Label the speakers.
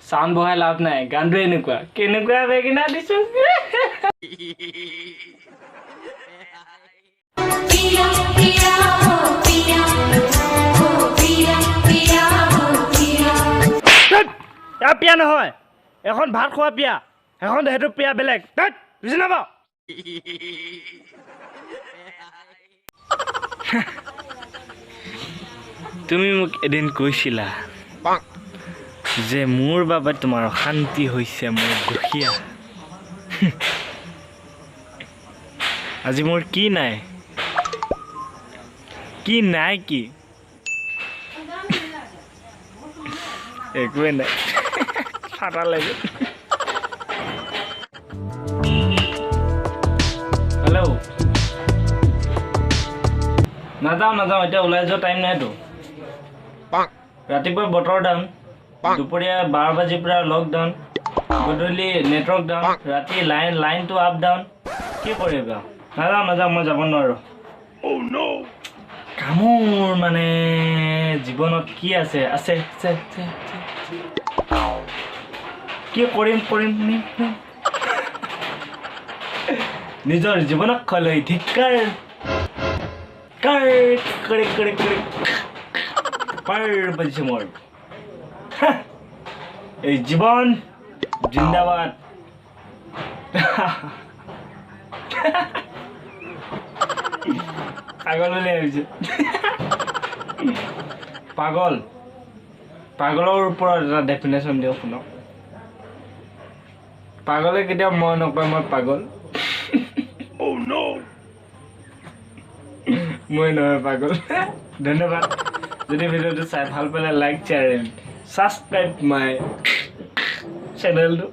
Speaker 1: sound বহাই লাভ নাই গানটো এনেকুৱা কেনেকুৱা বেগিনা দিছো
Speaker 2: पिया पिया हो पिया हो पिया पिया हो पिया
Speaker 3: या पिया নহয় এখন ভাত খোৱা পিয়া এখন হেতু পিয়া বেলেগ বুজি নাপাও
Speaker 1: তুমি মোক এদিন কৈছিলা যে মোৰ বাবে তোমাৰ অশান্তি হৈছে মোৰ দুখিয়া আজি মোৰ কি নাই কি একোৱে নাই ফাটা লাগে হেল্ল' নাযাওঁ এতিয়া ওলাই যোৱা টাইম নাইতো ৰাতিপুৱা বতৰ ডাউন দুপৰীয়া 12 বাজিৰ পৰা লকডাউন গধূলি নেটৱৰ্ক ডাউন ৰাতি লাইনটো আপ ডাউন কি কৰিবা নাযাওঁ মই যাব নোৱাৰো কামৰ মানে জীৱনত কি আছে কি কৰিম নিজৰ জীৱনক খলৈ ধিক্কাৰ পাৰ বাজিছে মোৰ এই জীবন জিন্দাবাদ পাগললৈ আহিছে পাগলৰ ওপৰত এটা ডেফিনেশ্যন দিওঁ শুনক পাগলে কেতিয়াও মই নকয় মই পাগল মই নহয় পাগল ধন্যবাদ যদি ভিডিঅ'টো চাই ভাল পালে লাইক শ্বেয়াৰ এণ্ড ছাবস্ক্ৰাইব মাই চেনেলটো